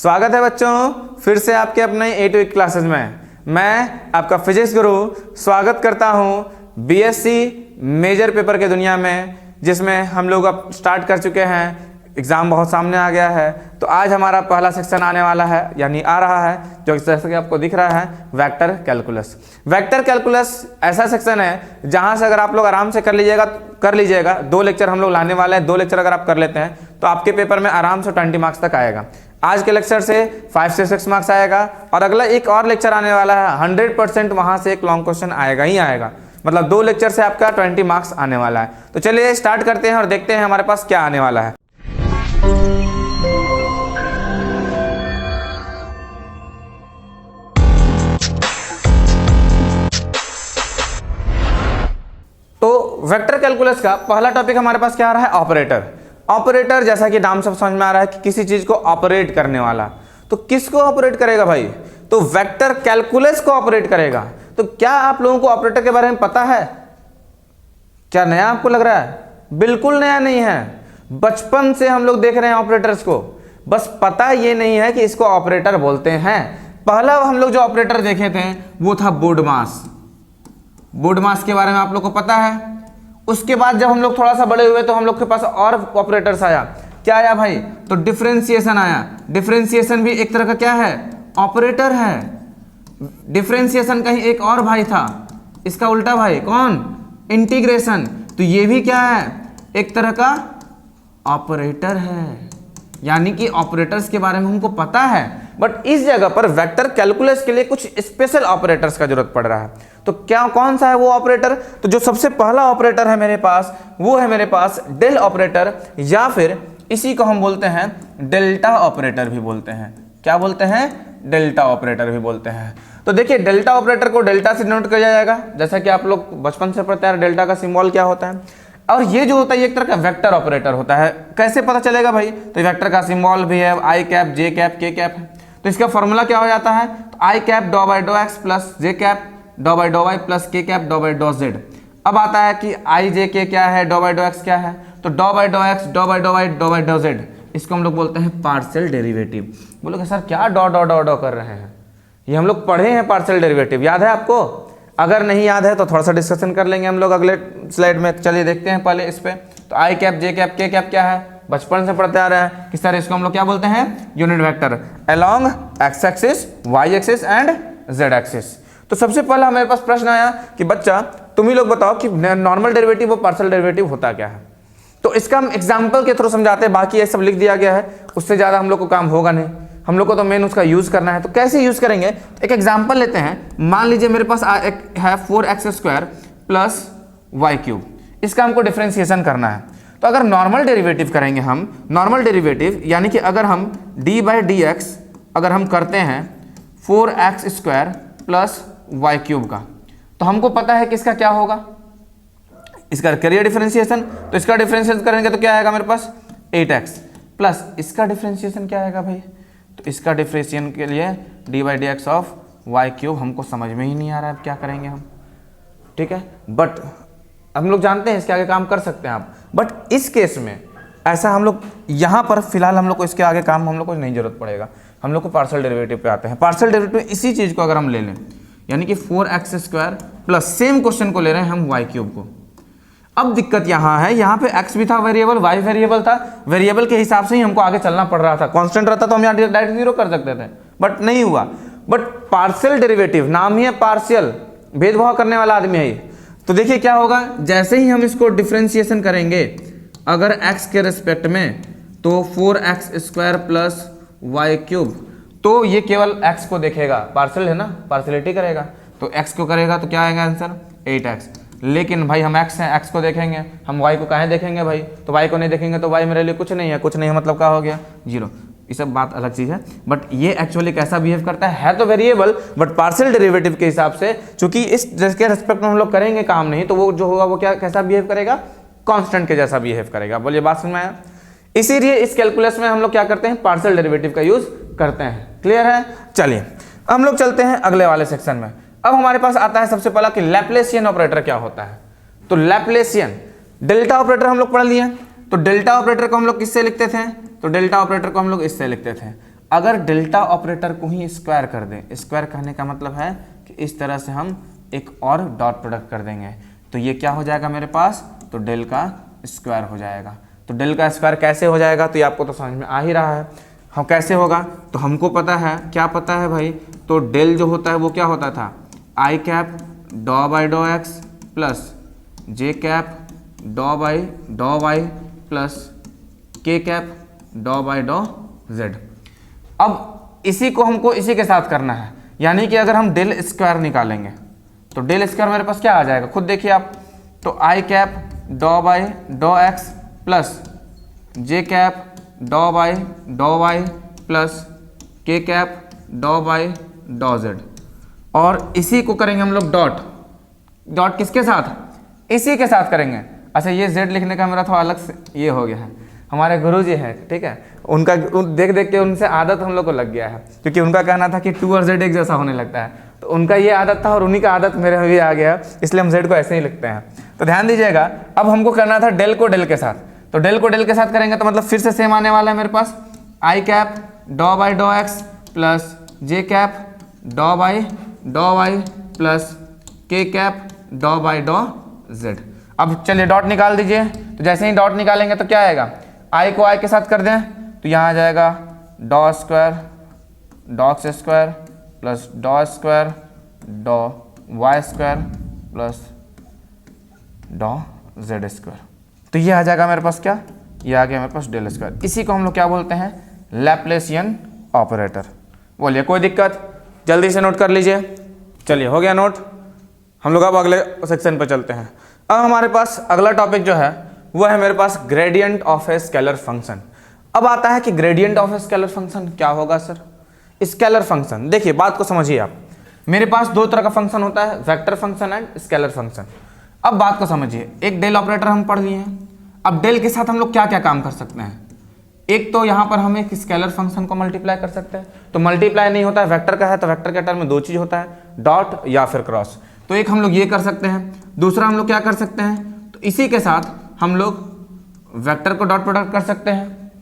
स्वागत है बच्चों, फिर से आपके अपने A to E क्लासेस में। मैं आपका फिजिक्स गुरु स्वागत करता हूं बीएससी मेजर पेपर के दुनिया में, जिसमें हम लोग अब स्टार्ट कर चुके हैं। एग्ज़ाम बहुत सामने आ गया है, तो आज हमारा पहला सेक्शन आने वाला है, यानी आ रहा है, जो जैसे कि आपको दिख रहा है वेक्टर कैलकुलस। वेक्टर कैलकुलस ऐसा सेक्शन है जहां से अगर आप लोग आराम से कर लीजिएगा 2 लेक्चर हम लोग लाने वाले हैं। 2 लेक्चर अगर आप कर लेते हैं तो आपके पेपर में आराम से 20 मार्क्स तक आएगा। आज के लेक्चर से 5 से 6 मार्क्स आएगा, और अगला एक और लेक्चर आने वाला है 100% वहां से एक लॉन्ग क्वेश्चन आएगा ही आएगा। मतलब 2 लेक्चर से आपका 20 मार्क्स आने वाला है। तो चलिए स्टार्ट करते हैं और देखते हैं हमारे पास क्या आने वाला है। तो वेक्टर कैलकुलस का पहला टॉपिक हमारे पास क्या आ रहा है? ऑपरेटर। ऑपरेटर जैसा कि नाम से समझ में आ रहा है कि किसी चीज को ऑपरेट करने वाला। तो किसको ऑपरेट करेगा भाई? तो वेक्टर कैलकुलस को ऑपरेट करेगा। तो क्या आप लोगों को ऑपरेटर के बारे में पता है? क्या नया आपको लग रहा है? बिल्कुल नया नहीं है। बचपन से हम लोग देख रहे हैं ऑपरेटर्स को, बस पता ये नहीं है कि इसको ऑपरेटर बोलते हैं। पहला हम लोग जो ऑपरेटर देखे थे वो था बोडमास। बोडमास के बारे में आप लोग को पता है। उसके बाद जब हम लोग थोड़ा सा बड़े हुए तो हम लोग के पास और ऑपरेटर्स आया। क्या आया भाई? तो डिफरेंशिएशन आया। डिफरेंशिएशन भी एक तरह का क्या है? ऑपरेटर है। डिफरेंशिएशन का ही एक और भाई था, इसका उल्टा भाई कौन? इंटीग्रेशन। तो ये भी क्या है? एक तरह का ऑपरेटर है। यानी कि ऑपरेटर्स के बारे में हमको पता है, बट इस जगह पर वेक्टर कैलकुलस के लिए कुछ स्पेशल ऑपरेटर्स का जरूरत पड़ रहा है। तो क्या कौन सा है वो ऑपरेटर? तो जो सबसे पहला ऑपरेटर है मेरे पास, वो है मेरे पास डेल ऑपरेटर, या फिर इसी को हम बोलते हैं डेल्टा ऑपरेटर भी बोलते हैं। क्या बोलते हैं? डेल्टा ऑपरेटर भी बोलते हैं। तो देखिए, डेल्टा ऑपरेटर को डेल्टा से डिनोट किया जाएगा, जैसा कि आप लोग बचपन से पढ़ते हैं डेल्टा का सिंबल क्या होता है। और ये जो होता है एक तरह का वेक्टर ऑपरेटर होता है। कैसे पता चलेगा भाई? तो वेक्टर का सिंबल भी है आई कैप, जे कैप, के कैप है। तो इसका फॉर्मूला क्या हो जाता है? तो आई कैप डॉ बाई डॉ एक्स प्लस जे कैप डॉ बाई डॉ वाई प्लस के कैप डॉ बाई डॉ जेड। अब आता है कि आई जे के क्या है, डॉ बाई डॉ एक्स क्या है? तो डॉ बाई डॉ एक्स, डॉ बाई डॉ वाई, डॉ बाई डॉ जेड। इसको हम लोग बोलते हैं पार्शियल डेरिवेटिव। बोलोगे सर क्या डॉ डॉ डॉ डॉ कर रहे हैं? ये हम लोग पढ़े हैं पार्शियल डेरिवेटिव, याद है आपको? अगर नहीं याद है तो थोड़ा सा डिस्कशन कर लेंगे हम लोग अगले स्लाइड में। चलिए देखते हैं पहले इस पे। तो आई कैप, जे कैप, के कैप क्या है? बचपन से पढ़ते आ रहे हैं कि सर इसको हम लोग क्या बोलते हैं? Unit vector along X axis, Y axis and Z axis. तो सबसे पहला हमारे पास प्रश्न आया कि बच्चा तुम ही लोग बताओ कि नॉर्मल डेरिवेटिव और पार्शियल डेरिवेटिव होता क्या है। तो इसका हम एग्जाम्पल के थ्रू समझाते हैं, बाकी ये सब लिख दिया गया है, उससे ज़्यादा हम लोग को काम होगा नहीं। हम लोग को तो मेन उसका यूज़ करना है। तो कैसे यूज़ करेंगे? एक एग्जाम्पल लेते हैं। मान लीजिए मेरे पास एक है 4x² प्लस वाई क्यूब। इसका हमको डिफरेंशिएशन करना है। तो अगर नॉर्मल डेरिवेटिव करेंगे हम, नॉर्मल डेरिवेटिव यानी कि अगर हम d बाई डी एक्स अगर हम करते हैं 4x² प्लस वाई क्यूब का, तो हमको पता है कि इसका क्या होगा? इसका करिए डिफरेंशिएशन। तो इसका डिफरेंशिएशन करेंगे तो क्या आएगा मेरे पास? 8x प्लस इसका डिफरेंशिएशन क्या आएगा भाई? तो इसका डिफरेंशिएशन के लिए D by D X of Y cube हमको समझ में ही नहीं आ रहा है, अब क्या करेंगे हम? ठीक है, बट हम लोग जानते हैं इसके आगे काम कर सकते हैं आप, बट इस केस में ऐसा हम लोग यहाँ पर फिलहाल हम लोग को इसके आगे काम हम लोग को नहीं जरूरत पड़ेगा। हम लोग को पार्शियल डेरिवेटिव पे आते हैं। पार्शियल डेरिवेटिव इसी चीज़ को अगर हम ले लें, यानी कि 4x² प्लस सेम क्वेश्चन को ले रहे हैं हम वाई क्यूब को। अब दिक्कत यहाँ है, यहाँ पे x भी था वेरिएबल, y वेरिएबल था। वेरिएबल के हिसाब से ही हमको आगे चलना पड़ रहा था। कांस्टेंट रहता तो हम यहाँ डायरेक्ट 0 कर सकते थे, बट नहीं हुआ। बट पार्शियल डेरिवेटिव, नाम ही है पार्शियल, भेदभाव करने वाला आदमी है ये। तो देखिए क्या होगा, जैसे ही हम इसको डिफरेंशिएशन करेंगे अगर x के रिस्पेक्ट में, तो 4x² प्लस वाई क्यूब, तो ये केवल x को देखेगा, पार्शियल है ना, पार्शियलिटी करेगा। तो x को करेगा तो क्या आएगा आंसर? 8x। लेकिन भाई हम x हैं, x को देखेंगे, हम y को काहे देखेंगे भाई? तो y को नहीं देखेंगे तो y मेरे लिए कुछ नहीं है। कुछ नहीं है मतलब क्या हो गया? 0। ये सब बात अलग चीज़ है, बट ये एक्चुअली कैसा बिहेव करता है तो वेरिएबल, बट पार्शियल डेरिवेटिव के हिसाब से, चूंकि इस जिसके रेस्पेक्ट में हम लोग करेंगे काम नहीं, तो वो जो होगा वो क्या कैसा बिहेव करेगा? कांस्टेंट के जैसा बिहेव करेगा। बोलिए बात समझ में आया? इसीलिए इस कैलकुलस में हम लोग क्या करते हैं? पार्शियल डेरिवेटिव का यूज करते हैं। क्लियर है? चलिए हम लोग चलते हैं अगले वाले सेक्शन में। अब हमारे पास आता है सबसे पहला कि लैप्लेसियन ऑपरेटर क्या होता है। तो लैप्लेसियन, डेल्टा ऑपरेटर हम लोग पढ़ लिए। तो डेल्टा ऑपरेटर को हम लोग किससे लिखते थे? तो डेल्टा ऑपरेटर को हम लोग इससे लिखते थे, अगर डेल्टा ऑपरेटर को ही स्क्वायर कर दें, स्क्वायर कहने का मतलब है कि इस तरह से हम एक और डॉट प्रोडक्ट कर देंगे, तो ये क्या हो जाएगा मेरे पास, तो डेल का स्क्वायर हो जाएगा। तो डेल का स्क्वायर कैसे हो जाएगा, तो ये आपको तो समझ में आ ही रहा है। हम कैसे होगा, तो हमको पता है, क्या पता है भाई, तो डेल जो होता है वो क्या होता था, आई कैप डॉ बाई डॉ एक्स प्लस जे कैप डॉ बाई डॉ वाई प्लस के कैप डॉ बाई डॉ जेड। अब इसी को हमको इसी के साथ करना है, यानी कि अगर हम डेल स्क्वायर निकालेंगे तो डेल स्क्वायर मेरे पास क्या आ जाएगा, खुद देखिए आप, तो आई कैप डॉ बाई डॉ एक्स प्लस जे कैप डॉ बाई डॉ वाई प्लस के कैप डॉ बाई डॉ जेड। और इसी को करेंगे हम लोग डॉट, डॉट किसके साथ, इसी के साथ करेंगे। अच्छा ये जेड लिखने का मेरा थोड़ा अलग से ये हो गया है, हमारे गुरुजी है, ठीक है, उनका देख देख के उनसे आदत हम लोग को लग गया है, क्योंकि उनका कहना था कि 2 और जेड एक जैसा होने लगता है, तो उनका ये आदत था और उन्हीं का आदत मेरे में भी आ गया, इसलिए हम जेड को ऐसे ही लिखते हैं। तो ध्यान दीजिएगा, अब हमको करना था डेल को डेल के साथ, तो डेल को डेल के साथ करेंगे तो मतलब फिर से सेम आने वाला है मेरे पास, आई कैप डॉ बाई डॉ एक्स प्लस जे कैप डॉ बाई डॉ वाई प्लस के कैप डॉ बाई डॉ जेड। अब चलिए डॉट निकाल दीजिए, तो जैसे ही डॉट निकालेंगे तो क्या आएगा, आई को आई के साथ कर दें तो यहाँ आ जाएगा डॉ स्क्वायर डॉ एक्स स्क्वायर प्लस डॉ स्क्वायर डॉ वाई स्क्वायर प्लस डॉ जेड स्क्वायर। तो ये आ जाएगा मेरे पास क्या, ये आ गया मेरे पास डेल स्क्वायर। इसी को हम लोग क्या बोलते हैं, लैप्लेसियन ऑपरेटर। बोलिए कोई दिक्कत, जल्दी से नोट कर लीजिए। चलिए हो गया नोट, हम लोग अब अगले सेक्शन पर चलते हैं। अब हमारे पास अगला टॉपिक जो है वो है मेरे पास gradient of a scalar function. अब आता है कि gradient of a scalar function क्या होगा सर, स्केलर फंक्शन। देखिए बात को समझिए आप, मेरे पास दो तरह का फंक्शन होता है, vector function and scalar function. अब बात को समझिए, एक डेल ऑपरेटर हम पढ़ लिए हैं, अब डेल के साथ हम लोग क्या क्या काम कर सकते हैं। एक तो यहाँ पर हम एक स्केलर फंक्शन को मल्टीप्लाई कर सकते हैं, तो मल्टीप्लाई नहीं होता है, वेक्टर का है तो वेक्टर के टर्म में दो चीज होता है, डॉट या फिर क्रॉस। तो एक हम लोग ये कर सकते हैं, दूसरा हम लोग क्या कर सकते हैं, तो इसी के साथ हम लोग वेक्टर को डॉट प्रोडक्ट कर सकते हैं,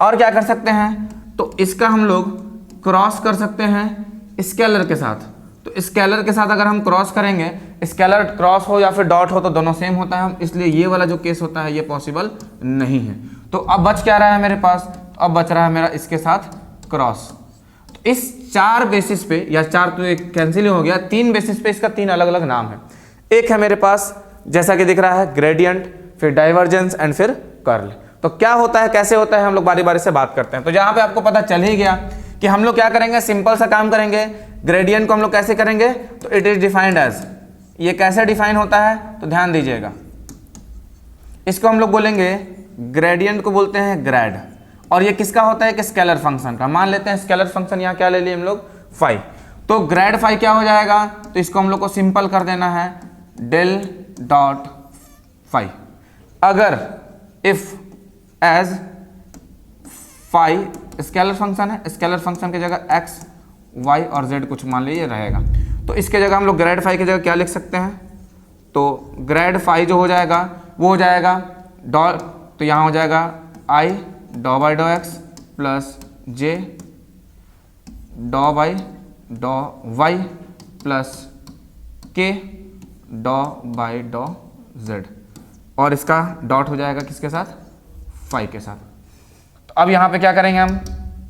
और क्या कर सकते हैं, तो इसका हम लोग क्रॉस कर सकते हैं स्केलर के साथ। तो स्केलर के साथ अगर हम क्रॉस करेंगे, स्केलर क्रॉस हो या फिर डॉट हो तो दोनों सेम होता है, इसलिए ये वाला जो केस होता है ये पॉसिबल नहीं है। तो अब बच क्या रहा है मेरे पास, तो अब बच रहा है मेरा इसके साथ क्रॉस। तो इस 4 बेसिस पे, या 4 तो एक कैंसिल हो गया, 3 बेसिस पे इसका 3 अलग अलग नाम है। एक है मेरे पास जैसा कि दिख रहा है ग्रेडियंट, फिर डाइवर्जेंस एंड फिर कर्ल। तो क्या होता है, कैसे होता है, हम लोग बारी बारी से बात करते हैं। तो जहां पे आपको पता चल ही गया कि हम लोग क्या करेंगे, सिंपल सा काम करेंगे। ग्रेडियंट को हम लोग कैसे करेंगे, तो इट इज डिफाइंड एज, ये कैसे डिफाइन होता है, तो ध्यान दीजिएगा, इसको हम लोग बोलेंगे ग्रेडियंट को बोलते हैं ग्रेड, और ये किसका होता है कि स्केलर फंक्शन का। मान लेते हैं स्केलर फंक्शन यहाँ क्या ले लिए हम लोग, फाई, तो ग्रेड फाई क्या हो जाएगा, तो इसको हम लोग को सिंपल कर देना है डेल डॉट फाई। अगर if as phi scalar function है, स्केलर फंक्शन की जगह एक्स वाई और जेड कुछ मान लीजिए रहेगा, तो इसके जगह हम लोग ग्रेड फाई की जगह क्या लिख सकते हैं, तो ग्रेड फाई जो हो जाएगा वो हो जाएगा डॉ, तो यहाँ हो जाएगा आई डॉ बाई डॉ एक्स प्लस जे डॉ बाई डॉ वाई प्लस के डॉ बाई डॉ जेड, और इसका डॉट हो जाएगा किसके साथ, फाई के साथ। तो अब यहाँ पे क्या करेंगे हम,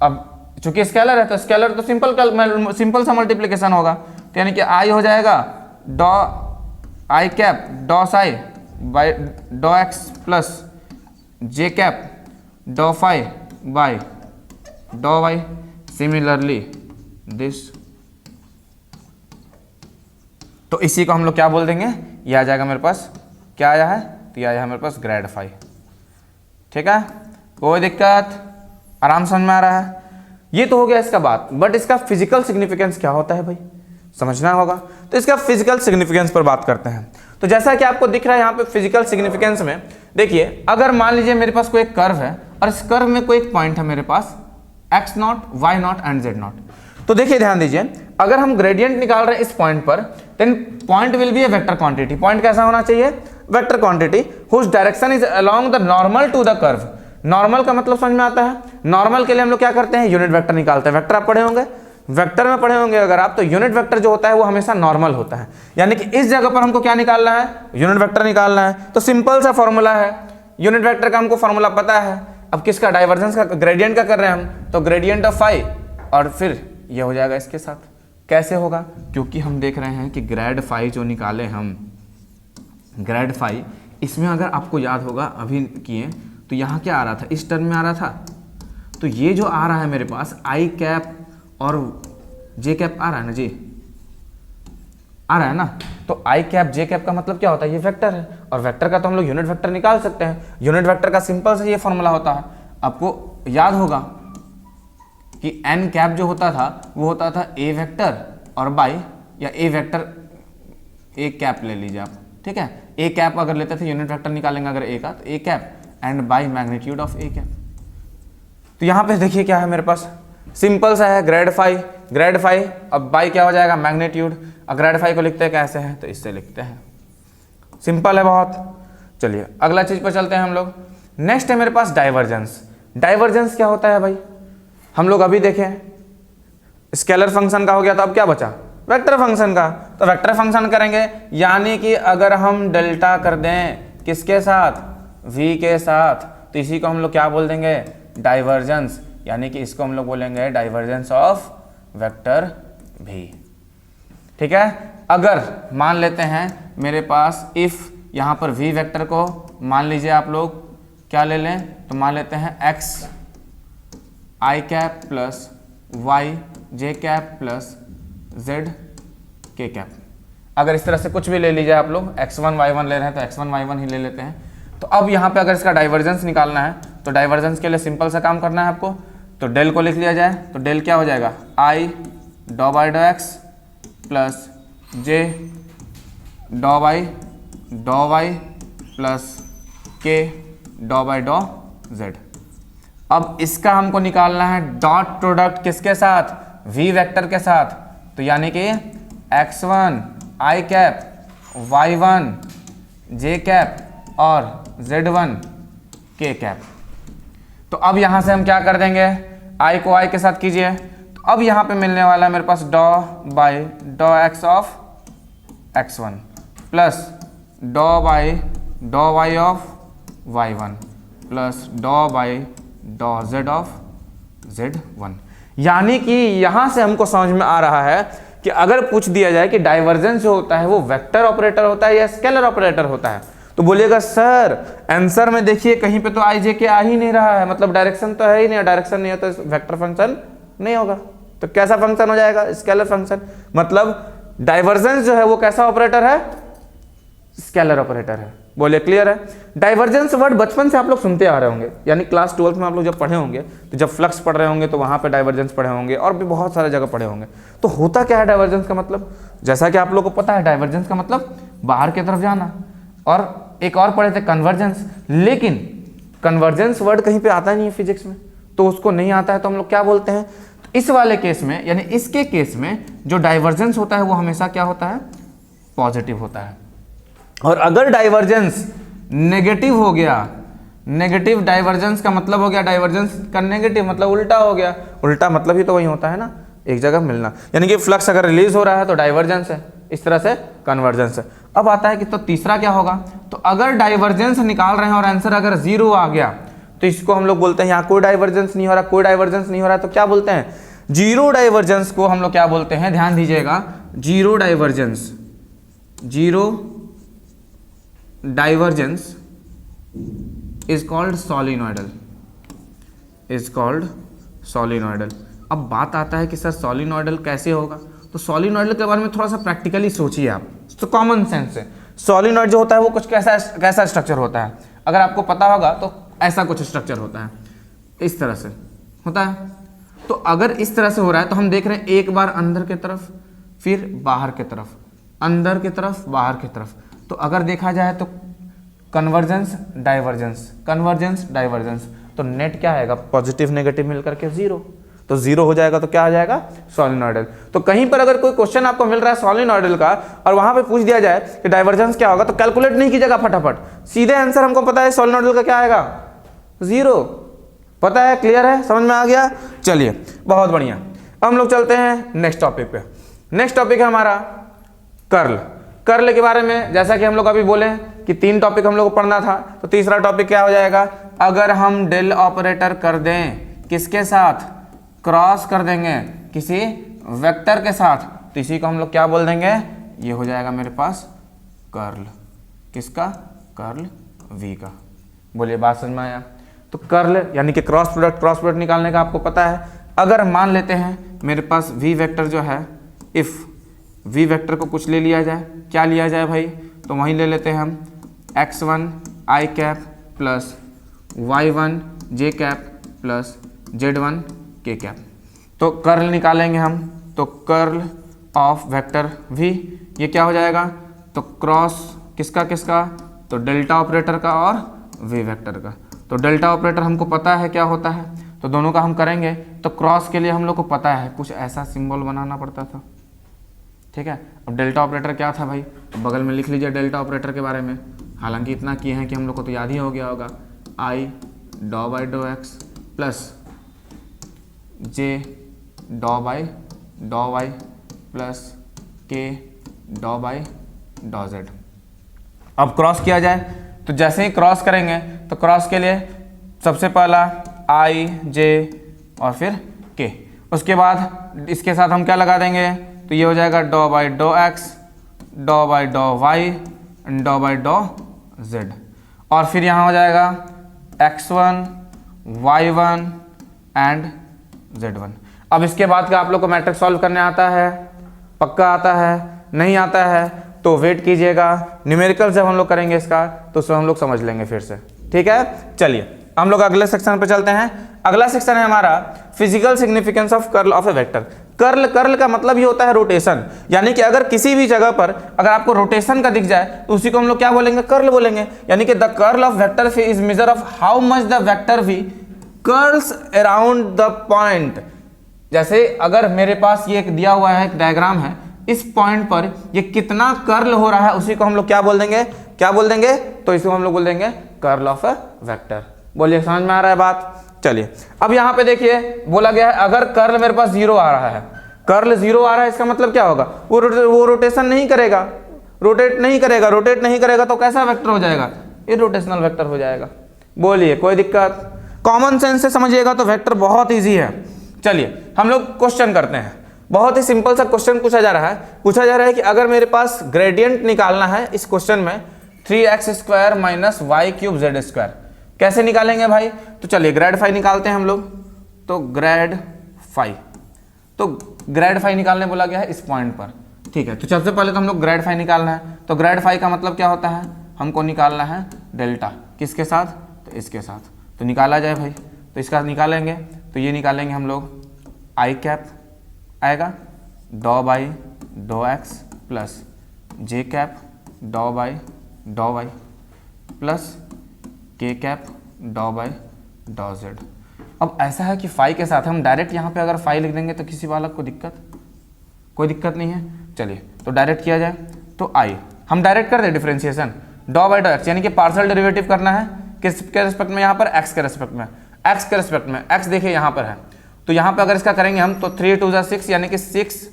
अब चूंकि स्केलर है तो स्केलर तो सिंपल सा मल्टीप्लिकेशन होगा, तो यानी कि आई हो जाएगा डॉ आई कैप डॉ साई बाई डॉ एक्स प्लस जे कैप डॉ फाई बाई डॉ वाई, सिमिलरली दिस। तो इसी को हम लोग क्या बोल देंगे, ये आ जाएगा मेरे पास, क्या आया है, तो ये आया है मेरे पास ग्रेड फाई। ठीक है, कोई दिक्कत, आराम समझ में आ रहा है। ये तो हो गया इसका बात, बट इसका फिजिकल सिग्निफिकेंस क्या होता है भाई, समझना होगा। तो इसका फिजिकल सिग्निफिकेंस पर बात करते हैं। तो जैसा कि आपको दिख रहा है यहाँ पे फिजिकल सिग्निफिकेंस में, देखिए अगर मान लीजिए मेरे पास कोई एक कर्व है और इस कर्व में कोई एक पॉइंट है मेरे पास x not, y not and z not, तो देखिए ध्यान दीजिए, अगर हम ग्रेडियंट निकाल रहे हैं इस पॉइंट पर, then point will be a vector quantity. Point कैसा होना चाहिए, vector quantity whose direction is along the normal to the curve. Normal का मतलब समझ में आता है? नॉर्मल के लिए हम लोग क्या करते हैं, यूनिट वेक्टर निकालते हैं। वेक्टर आप पढ़े होंगे, वेक्टर में पढ़े होंगे अगर आप, तो यूनिट वेक्टर जो होता है वो हमेशा नॉर्मल होता है, यानी कि इस जगह पर हमको क्या निकालना है, यूनिट वेक्टर निकालना है। तो सिंपल सा फॉर्मूला है, यूनिट वेक्टर का हमको फॉर्मूला पता है। अब किसका, डाइवर्जेंस का, ग्रेडियंट का कर रहे हैं हम, तो ग्रेडियंट ऑफ फाई, और फिर ये हो जाएगा इसके साथ। कैसे होगा, क्योंकि हम देख रहे हैं कि ग्रेड फाई जो निकाले हम, ग्रेड फाई, इसमें अगर आपको याद होगा अभी किए तो यहाँ क्या आ रहा था, इस टर्म में आ रहा था, तो ये जो आ रहा है मेरे पास आई कैप और जे कैप आ रहा है ना जी, आ रहा है ना। तो आई कैप जे कैप का मतलब क्या होता है, ये वेक्टर है, और वेक्टर का तो हम लोग यूनिट वेक्टर निकाल सकते हैं। यूनिट वेक्टर का सिंपल से ये फॉर्मूला होता है, आपको याद होगा कि एन कैप जो होता था वो होता था ए वेक्टर और बाई, या ए वेक्टर ए कैप ले लीजिए आप, ठीक है। ए कैप अगर लेते थे, यूनिट वेक्टर निकालेंगे अगर ए का, तो A cap and by magnitude of A cap. तो यहाँ पे देखिए क्या है मेरे पास, सिंपल सा है, ग्रेड फाई, अब बाई क्या हो जाएगा, मैग्नीट्यूड। अब ग्रेड फाई को लिखते हैं कैसे हैं, तो इससे लिखते हैं, सिंपल है बहुत। चलिए अगला चीज पर चलते हैं हम लोग। नेक्स्ट है मेरे पास डाइवर्जेंस। डाइवर्जेंस क्या होता है भाई, हम लोग अभी देखें स्केलर फंक्शन का हो गया, तो अब क्या बचा, वेक्टर फंक्शन का। तो वेक्टर फंक्शन करेंगे, यानी कि अगर हम डेल्टा कर दें किसके साथ, v के साथ, तो इसी को हम लोग क्या बोल देंगे, डाइवर्जेंस, यानी कि इसको हम लोग बोलेंगे डाइवर्जेंस ऑफ वेक्टर v, ठीक है। अगर मान लेते हैं मेरे पास इफ यहाँ पर v वेक्टर को मान लीजिए आप लोग क्या ले लें, तो मान लेते हैं x आई कैप प्लस वाई जे कैप प्लस z के कैप। अगर इस तरह से कुछ भी ले लीजिए आप लोग, x1 y1 ले रहे हैं तो x1 y1 ही ले लेते हैं। तो अब यहाँ पे अगर इसका डाइवर्जेंस निकालना है, तो डाइवर्जेंस के लिए सिंपल सा काम करना है आपको, तो डेल को लिख लिया जाए, तो डेल क्या हो जाएगा, आई डॉ बाई डॉ एक्स प्लस जे डॉ बाई डॉ वाई प्लस के डॉ बाई डॉ जेड। अब इसका हमको निकालना है डॉट प्रोडक्ट किसके साथ, v वेक्टर के साथ, तो यानी कि x1 आई कैप y1 जे कैप और z1 के कैप। तो अब यहां से हम क्या कर देंगे, i को i के साथ कीजिए, तो अब यहां पे मिलने वाला है मेरे पास डॉ बाई डॉ x ऑफ x1 प्लस डॉ बाई डॉ y ऑफ y1 प्लस डॉ बाई डॉ z ऑफ z1। यानी कि यहां से हमको समझ में आ रहा है कि अगर पूछ दिया जाए कि डाइवर्जेंस जो होता है वो वेक्टर ऑपरेटर होता है या स्केलर ऑपरेटर होता है, तो बोलिएगा सर आंसर में देखिए कहीं पे तो आई जे के आ ही नहीं रहा है, मतलब डायरेक्शन तो है ही नहीं, डायरेक्शन नहीं है तो वेक्टर फंक्शन नहीं होगा। तो कैसा फंक्शन हो जाएगा, स्केलर फंक्शन। मतलब डाइवर्जेंस जो है वो कैसा ऑपरेटर है, स्केलर ऑपरेटर है। बोले क्लियर है। डाइवर्जेंस वर्ड बचपन से आप लोग सुनते आ रहे होंगे, यानी क्लास 12th में आप लोग जब पढ़े होंगे, तो जब फ्लक्स पढ़ रहे होंगे तो वहाँ पे डाइवर्जेंस पढ़े होंगे, और भी बहुत सारे जगह पढ़े होंगे। तो होता क्या है डाइवर्जेंस का मतलब, जैसा कि आप लोग को पता है डाइवर्जेंस का मतलब बाहर की तरफ जाना, और एक और पढ़े थे कन्वर्जेंस, लेकिन कन्वर्जेंस वर्ड कहीं पे आता नहीं है फिजिक्स में, तो उसको नहीं आता है तो हम लोग क्या बोलते हैं, तो इस वाले केस में यानी इसके केस में जो डाइवर्जेंस होता है वो हमेशा क्या होता है, पॉजिटिव होता है। और अगर डाइवर्जेंस नेगेटिव हो गया, नेगेटिव डाइवर्जेंस का मतलब हो गया डाइवर्जेंस का नेगेटिव मतलब उल्टा हो गया, उल्टा मतलब ही तो वही होता है ना, एक जगह मिलना, यानी कि फ्लक्स अगर रिलीज हो रहा है तो डाइवर्जेंस है, इस तरह से कन्वर्जेंस है। अब आता है कि तो तीसरा क्या होगा, तो अगर डाइवर्जेंस निकाल रहे हैं और आंसर अगर 0 आ गया तो इसको हम लोग बोलते हैं यहाँ कोई डाइवर्जेंस नहीं हो रहा, कोई डाइवर्जेंस नहीं हो रहा, तो क्या बोलते हैं, जीरो डाइवर्जेंस को हम लोग क्या बोलते हैं, ध्यान दीजिएगा, zero divergence, zero divergence is called solenoidal, is called solenoidal. अब बात आता है कि सर सॉलिनॉइडल कैसे होगा, तो सॉलिनॉइडल के बारे में थोड़ा सा प्रैक्टिकली सोचिए आप, तो कॉमन सेंस से सॉलिनॉइड जो होता है वो कुछ कैसा स्ट्रक्चर होता है, अगर आपको पता होगा तो ऐसा कुछ स्ट्रक्चर होता है, इस तरह से होता है। तो अगर इस तरह से हो रहा है तो हम देख रहे हैं एक बार अंदर की तरफ फिर बाहर की तरफ, अंदर की तरफ बाहर की तरफ। तो अगर देखा जाए तो कन्वर्जेंस डाइवर्जेंस, कन्वर्जेंस डाइवर्जेंस, तो नेट क्या आएगा, पॉजिटिव नेगेटिव मिलकर के 0, तो 0 हो जाएगा तो क्या आ जाएगा, सॉलिनॉइडल। तो कहीं पर अगर कोई क्वेश्चन आपको मिल रहा है सॉलिनॉइडल का और वहां पे पूछ दिया जाए कि डाइवर्जेंस क्या होगा, तो कैलकुलेट नहीं कीजिएगा फटाफट, सीधे आंसर हमको पता है सॉलिनॉइडल का क्या आएगा, 0। पता है, क्लियर है, समझ में आ गया? चलिए बहुत बढ़िया। अब हम लोग चलते हैं नेक्स्ट टॉपिक पे। नेक्स्ट टॉपिक है हमारा कर्ल। कर्ल के बारे में जैसा कि हम लोग अभी बोले कि 3 टॉपिक हम लोग को पढ़ना था, तो तीसरा टॉपिक क्या हो जाएगा? अगर हम डेल ऑपरेटर कर दें किसके साथ? क्रॉस कर देंगे किसी वेक्टर के साथ, तो इसी को हम लोग क्या बोल देंगे? ये हो जाएगा मेरे पास कर्ल। किसका? कर्ल v का। बोलिए बात समझ में आया? तो कर्ल यानी कि क्रॉस प्रोडक्ट निकालने का आपको पता है। अगर मान लेते हैं मेरे पास v वेक्टर जो है, इफ़ v वेक्टर को कुछ ले लिया जाए, क्या लिया जाए भाई? तो वहीं ले लेते हैं हम x1 i cap plus y1 j cap plus z1 k cap. तो कर्ल निकालेंगे हम, तो कर्ल ऑफ वेक्टर v ये क्या हो जाएगा? तो क्रॉस किसका किसका? तो डेल्टा ऑपरेटर का और v वेक्टर का। तो डेल्टा ऑपरेटर हमको पता है क्या होता है, तो दोनों का हम करेंगे। तो क्रॉस के लिए हम लोग को पता है कुछ ऐसा सिंबल बनाना पड़ता था, ठीक है। अब डेल्टा ऑपरेटर क्या था भाई? तो बगल में लिख लीजिए डेल्टा ऑपरेटर के बारे में। हालांकि इतना किए हैं कि हम लोग को तो याद ही हो गया होगा, i डॉ बाई डॉ एक्स प्लस j डॉ बाई डॉ वाई प्लस k डॉ बाई डॉ z। अब क्रॉस किया जाए, तो जैसे ही क्रॉस करेंगे तो क्रॉस के लिए सबसे पहला i j और फिर k, उसके बाद इसके साथ हम क्या लगा देंगे? तो ये हो जाएगा डॉ बाई डॉ एक्स, डॉ बाई डॉ वाई, डॉ बाई डॉ z। और फिर यहाँ हो जाएगा x1 y1 एंड z1। अब इसके बाद का आप लोग को मैट्रिक्स सॉल्व करने आता है? पक्का आता है? नहीं आता है तो वेट कीजिएगा, न्यूमेरिकल जब हम लोग करेंगे इसका तो उसमें हम लोग समझ लेंगे फिर से, ठीक है। चलिए हम लोग अगले सेक्शन पे चलते हैं। अगला सेक्शन है हमारा physical significance of curl of A vector. Curl का मतलब ही होता है रोटेशन, यानी कि अगर किसी भी जगह पर अगर आपको रोटेशन का दिख जाए तो उसी को हम लोग क्या बोलेंगे? कर्ल बोलेंगे। यानी कि the curl of vector v is measure of how much the vector v curls around the point. जैसे अगर मेरे पास ये एक दिया हुआ है, एक डायग्राम है, इस पॉइंट पर ये कितना कर्ल हो रहा है उसी को हम लोग क्या बोल देंगे? क्या बोल देंगे? तो इसको हम लोग बोल देंगे कर्ल ऑफ ए वेक्टर। बोलिए समझ में आ रहा है बात? चलिए अब यहाँ पे देखिए बोला गया है अगर कर्ल मेरे पास 0 आ रहा है, कर्ल 0 आ रहा है, इसका मतलब क्या होगा? वो रोटेशन नहीं करेगा, रोटेट नहीं करेगा तो कैसा वेक्टर हो जाएगा? इररोटेशनल वेक्टर हो जाएगा। बोलिए कोई दिक्कत? कॉमन सेंस से समझिएगा तो वेक्टर बहुत ईजी है। चलिए हम लोग क्वेश्चन करते हैं। बहुत ही सिंपल सा क्वेश्चन पूछा जा रहा है कि अगर मेरे पास ग्रेडियंट निकालना है इस क्वेश्चन में 3x² minus Y cube Z square, कैसे निकालेंगे भाई? तो चलिए ग्रेड फाई निकालते हैं हम लोग। तो ग्रेड फाई निकालने बोला गया है इस पॉइंट पर, ठीक है। तो सबसे पहले तो हम लोग ग्रेड फाई निकालना है। तो ग्रेड फाई का मतलब क्या होता है? हमको निकालना है डेल्टा किसके साथ? तो इसके साथ। तो निकाला जाए भाई, तो इसका निकालेंगे तो ये निकालेंगे हम लोग आई कैप आएगा डॉ बाई डॉ एक्स प्लस जे कैप डॉ बाई डॉ वाई प्लस के कैप डॉ बाई डॉ जेड। अब ऐसा है कि फाई के साथ हम डायरेक्ट यहाँ पे अगर फाई लिख देंगे तो किसी वाला को कोई दिक्कत नहीं है। चलिए तो डायरेक्ट किया जाए तो आई हम डायरेक्ट कर दें डिफरेंशिएशन डॉ बाई डॉ एक्स, यानी कि पार्शियल डेरिवेटिव करना है किसके रेस्पेक्ट में? यहाँ पर एक्स के रेस्पेक्ट में। एक्स देखिए यहाँ पर है, तो यहाँ पे अगर इसका करेंगे हम तो 3 2 6 यानी कि 6xy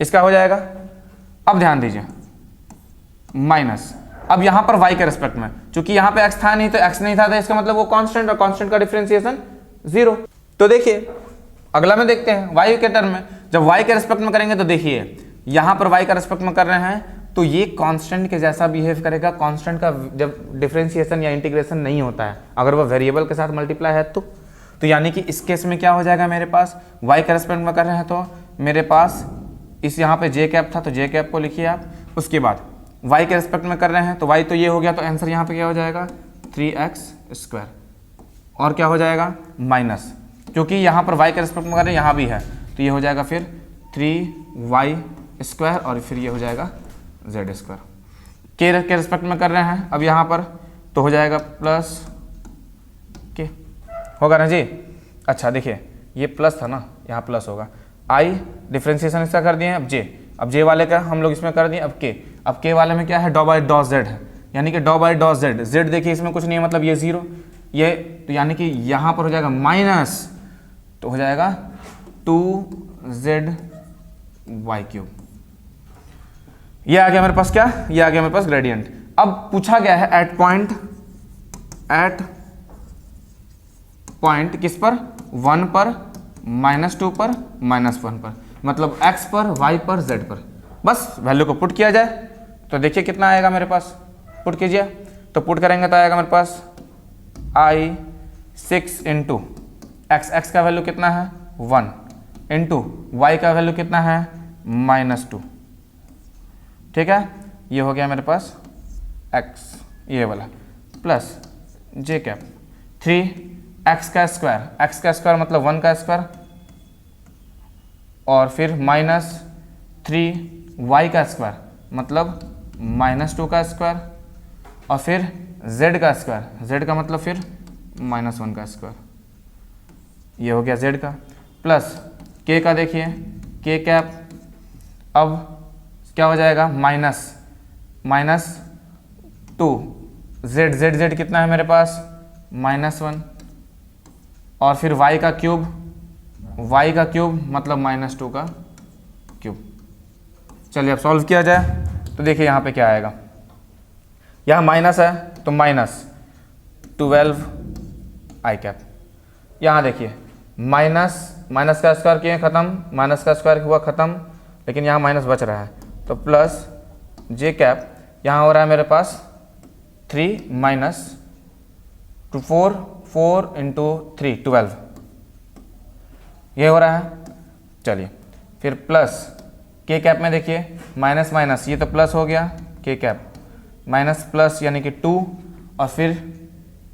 इसका हो जाएगा। अब ध्यान दीजिए माइनस, अब यहाँ पर y के रेस्पेक्ट में, चूंकि यहाँ पे x था नहीं तो x नहीं था, तो इसका मतलब वो कांस्टेंट, और कांस्टेंट का डिफरेंशिएशन 0। तो देखिए अगला में देखते हैं y के टर्म में। जब y के रेस्पेक्ट में करेंगे तो देखिए यहाँ पर y का रेस्पेक्ट में कर रहे हैं तो ये कांस्टेंट के जैसा बिहेव करेगा। कांस्टेंट का जब डिफरेंशिएशन या इंटीग्रेशन नहीं होता है, अगर वो वेरिएबल के साथ मल्टीप्लाई है तो यानी कि इस केस में क्या हो जाएगा? मेरे पास y के रेस्पेक्ट में कर रहे हैं तो मेरे पास इस यहाँ पे j कैप था तो j कैप को लिखिए आप। उसके बाद y के रेस्पेक्ट में कर रहे हैं तो y तो ये हो गया, तो आंसर यहाँ पे क्या हो जाएगा? 3x²। और क्या हो जाएगा? माइनस, क्योंकि यहाँ पर y के रेस्पेक्ट में कर रहे हैं, यहाँ भी है, तो ये हो जाएगा फिर 3y² और फिर ये हो जाएगा z²। के रेस्पेक्ट में कर रहे हैं अब यहाँ पर तो हो जाएगा प्लस के, होगा ना जी? अच्छा देखिए ये प्लस था ना, यहाँ प्लस होगा। आई डिफरेंशिएशन इसका कर दिए, अब जे वाले का हम लोग इसमें कर दिए। अब के वाले में क्या है? डॉ बाई डॉ जेड है, यानी कि डॉ बाई डॉ जेड, जेड देखिए इसमें कुछ नहीं है मतलब ये 0, ये तो यानी कि यहाँ पर हो जाएगा माइनस, तो हो जाएगा 2z y क्यूब। ये आ गया मेरे पास क्या, ये आ गया मेरे पास ग्रेडियंट। अब पूछा गया है एट पॉइंट किस पर, 1 पर, -2 पर, -1 पर, मतलब x पर, y पर, z पर। बस वैल्यू को पुट किया जाए तो देखिए कितना आएगा मेरे पास, पुट कीजिए। तो पुट करेंगे तो आएगा मेरे पास I6 इंटू x का वैल्यू कितना है 1, इंटू y का वैल्यू कितना है -2। ठीक है, ये हो गया मेरे पास x ये वाला, प्लस j कैप 3x का स्क्वायर मतलब 1 का स्क्वायर, और फिर -3y का स्क्वायर मतलब -2 का स्क्वायर, और फिर z का स्क्वायर, z का मतलब फिर -1 का स्क्वायर। ये हो गया z का, प्लस k का देखिए k कैप, अब क्या हो जाएगा -2 z कितना है मेरे पास -1, और फिर y का क्यूब मतलब -2 का क्यूब। चलिए अब सॉल्व किया जाए तो देखिए यहाँ पे क्या आएगा, यहाँ माइनस है तो -12i कैप, यहाँ देखिए माइनस का स्क्वायर किए खत्म, माइनस का स्क्वायर हुआ खत्म, लेकिन यहाँ माइनस बच रहा है, तो प्लस j कैप, यहाँ हो रहा है मेरे पास 3 - 4 इंटू 3 12, ये हो रहा है। चलिए फिर प्लस k कैप में देखिए माइनस ये तो प्लस हो गया, k कैप माइनस प्लस यानी कि 2, और फिर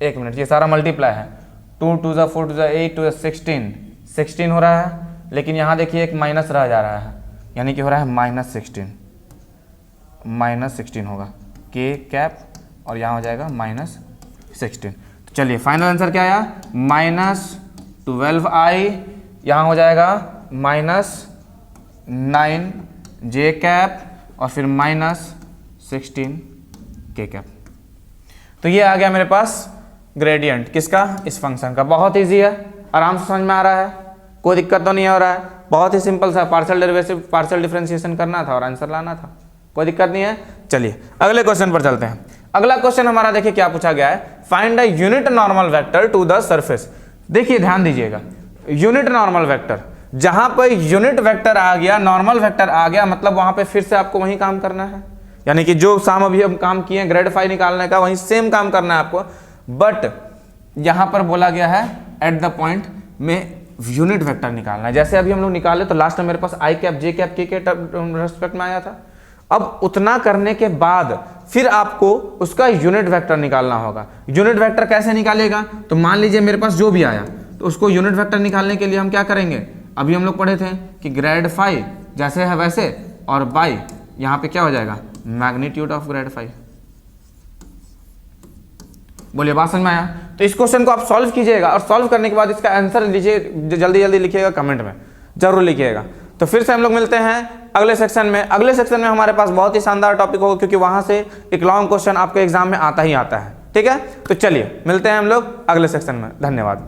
1 मिनट ये सारा मल्टीप्लाई है, 2 2 × 4 2 8 2 16 हो रहा है, लेकिन यहाँ देखिए एक माइनस रह जा रहा है, यानी कि हो रहा है -16 होगा k कैप, और यहाँ हो जाएगा -16। तो चलिए फाइनल आंसर क्या आया, -12i, यहाँ हो जाएगा -9j कैप, और फिर -16 k कैप। तो ये आ गया मेरे पास ग्रेडियंट किसका, इस फंक्शन का। बहुत ईजी है, आराम से समझ में आ रहा है, कोई दिक्कत तो नहीं हो रहा है, बहुत ही सिंपल सा पार्शियल डेरिवेटिव पार्शियल डिफरेंशिएशन करना था और आंसर लाना था, कोई दिक्कत नहीं है। चलिए अगले क्वेश्चन पर चलते हैं। अगला क्वेश्चन हमारा देखिए क्या पूछा गया है, find a unit normal vector to the surface. देखिए ध्यान दीजिएगा, यूनिट नॉर्मल वेक्टर, जहां पर यूनिट वेक्टर आ गया, नॉर्मल वेक्टर आ गया, मतलब वहां पे फिर से आपको वही काम करना है, यानी कि जो साम अभी हम काम किए ग्रेड फाई निकालने का, वही सेम काम करना है आपको। बट यहां पर बोला गया है एट द पॉइंट में यूनिट वेक्टर निकालना है। जैसे अभी हम लोग निकाले तो लास्ट में मेरे पास आई कैप जे कैप के रेस्पेक्ट में आया था। अब उतना करने के बाद फिर आपको उसका यूनिट वेक्टर निकालना होगा। यूनिट वेक्टर कैसे निकालेगा, तो मान लीजिए मेरे पास जो भी आया, तो उसको यूनिट वेक्टर निकालने के लिए हम क्या करेंगे, अभी हम लोग पढ़े थे कि ग्रेड फाई जैसे है वैसे, और बाई यहाँ पे क्या हो जाएगा, मैग्नीट्यूड ऑफ ग्रेड फाई। बोलिए बात समझ में आया। तो इस क्वेश्चन को आप सॉल्व कीजिएगा, और सॉल्व करने के बाद इसका आंसर लीजिए, जल्दी जल्दी लिखिएगा, कमेंट में जरूर लिखिएगा। तो फिर से हम लोग मिलते हैं अगले सेक्शन में। अगले सेक्शन में हमारे पास बहुत ही शानदार टॉपिक होगा, क्योंकि वहां से एक लॉन्ग क्वेश्चन आपके एग्जाम में आता ही आता है। ठीक है, तो चलिए मिलते हैं हम लोग अगले सेक्शन में। धन्यवाद।